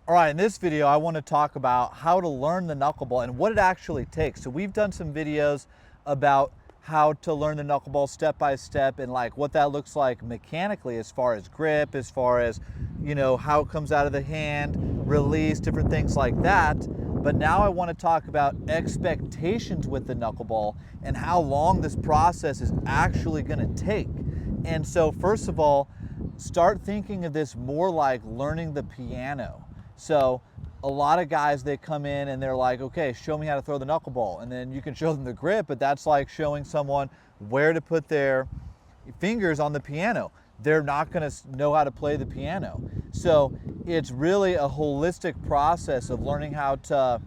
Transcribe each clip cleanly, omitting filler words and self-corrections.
All right, in this video, I want to talk about how to learn the knuckleball and what it actually takes. So we've done some videos about how to learn the knuckleball step by step and like what that looks like mechanically as far as grip, as far as, how it comes out of the hand, release, different things like that. But now I want to talk about expectations with the knuckleball and how long this process is actually going to take. And so first of all, start thinking of this more like learning the piano. So a lot of guys, they come in and they're like, okay, show me how to throw the knuckleball. And then you can show them the grip, but that's like showing someone where to put their fingers on the piano. They're not gonna know how to play the piano. So it's really a holistic process of learning how to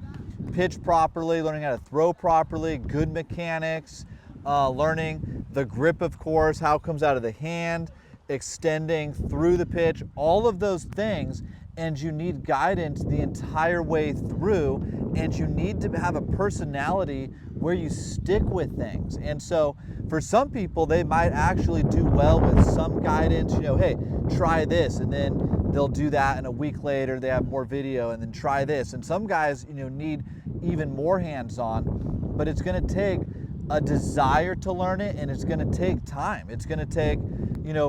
pitch properly, learning how to throw properly, good mechanics, learning the grip, of course, how it comes out of the hand, extending through the pitch, all of those things. And you need guidance the entire way through, and you need to have a personality where you stick with things. And so for some people, they might actually do well with some guidance, hey, try this, and then they'll do that, and a week later they have more video, and then try this. And some guys, need even more hands-on, but it's gonna take a desire to learn it, and it's gonna take time. It's gonna take,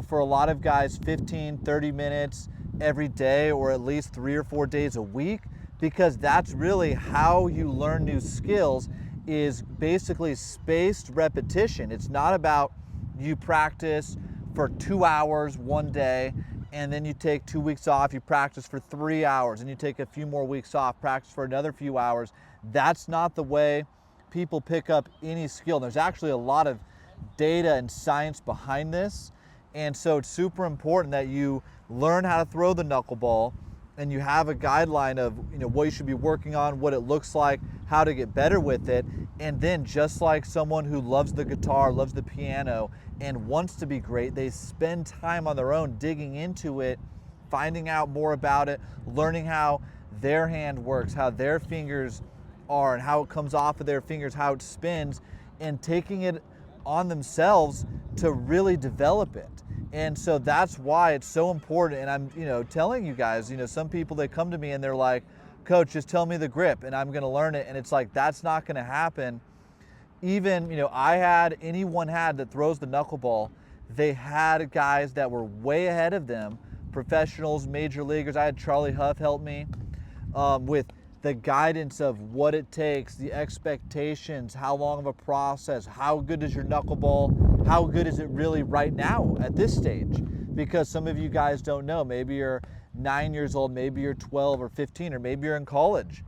for a lot of guys, 15, 30 minutes every day, or at least 3 or 4 days a week, because that's really how you learn new skills, is basically spaced repetition. It's not about you practice for 2 hours one day and then you take 2 weeks off, you practice for 3 hours and you take a few more weeks off, practice for another few hours. That's not the way people pick up any skill. There's actually a lot of data and science behind this. And so it's super important that you learn how to throw the knuckleball and you have a guideline of what you should be working on, what it looks like, how to get better with it. And then just like someone who loves the guitar, loves the piano, and wants to be great, they spend time on their own digging into it, finding out more about it, learning how their hand works, how their fingers are, and how it comes off of their fingers, how it spins, and taking it on themselves to really develop it. And so that's why it's so important. And I'm, telling you guys, some people, they come to me and they're like, coach, just tell me the grip and I'm going to learn it. And it's like, that's not going to happen. Even, anyone had that throws the knuckleball, they had guys that were way ahead of them, professionals, major leaguers. I had Charlie Huff help me with the guidance of what it takes, the expectations, how long of a process, how good is your knuckleball, how good is it really right now at this stage? Because some of you guys don't know, maybe you're 9 years old, maybe you're 12 or 15, or maybe you're in college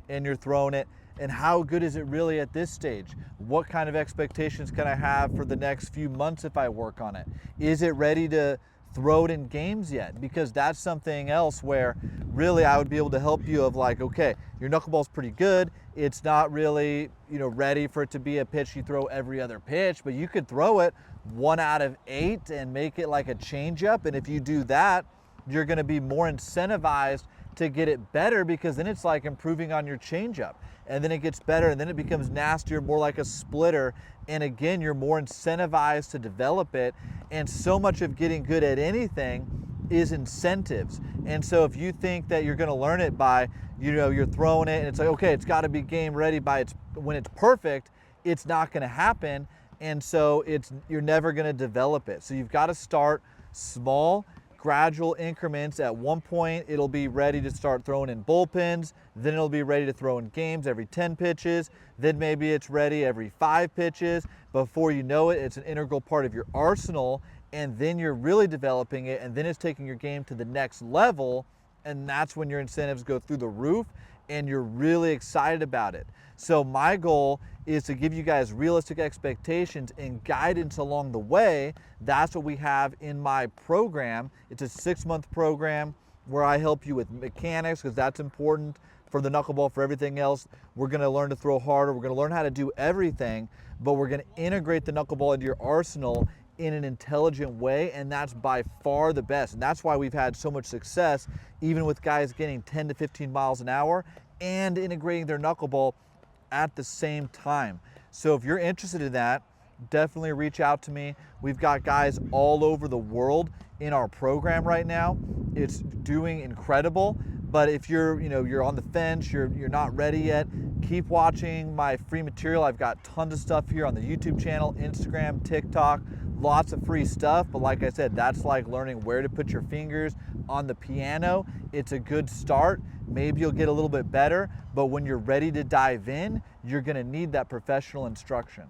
and you're throwing it, and how good is it really at this stage? What kind of expectations can I have for the next few months if I work on it? Is it ready to throw it in games yet? Because that's something else where really I would be able to help you of like, okay, your knuckleball's pretty good. It's not really, ready for it to be a pitch you throw every other pitch, but you could throw it 1 out of 8 and make it like a changeup. And if you do that, you're going to be more incentivized to get it better, because then it's like improving on your changeup, and then it gets better, and then it becomes nastier, more like a splitter. And again, you're more incentivized to develop it. And so much of getting good at anything is incentives. And so if you think that you're going to learn it by, you're throwing it and it's like, okay, it's got to be game ready by when it's perfect, it's not going to happen. And so you're never going to develop it. So you've got to start small, gradual increments. At one point, it'll be ready to start throwing in bullpens. Then it'll be ready to throw in games every 10 pitches. Then maybe it's ready every 5 pitches. Before you know it, it's an integral part of your arsenal. And then you're really developing it. And then it's taking your game to the next level. And that's when your incentives go through the roof and you're really excited about it. So my goal is to give you guys realistic expectations and guidance along the way. That's what we have in my program. It's a 6-month program where I help you with mechanics, because that's important for the knuckleball. For everything else, we're going to learn to throw harder. We're going to learn how to do everything, but we're going to integrate the knuckleball into your arsenal in an intelligent way, and that's by far the best. And that's why we've had so much success, even with guys getting 10 to 15 miles an hour and integrating their knuckleball at the same time. So if you're interested in that, definitely reach out to me. We've got guys all over the world in our program right now. It's doing incredible, But if you're, you're on the fence, you're not ready yet, keep watching my free material. I've got tons of stuff here on the YouTube channel, Instagram, TikTok, lots of free stuff. But like I said, that's like learning where to put your fingers on the piano. It's a good start. Maybe you'll get a little bit better, but when you're ready to dive in, you're gonna need that professional instruction.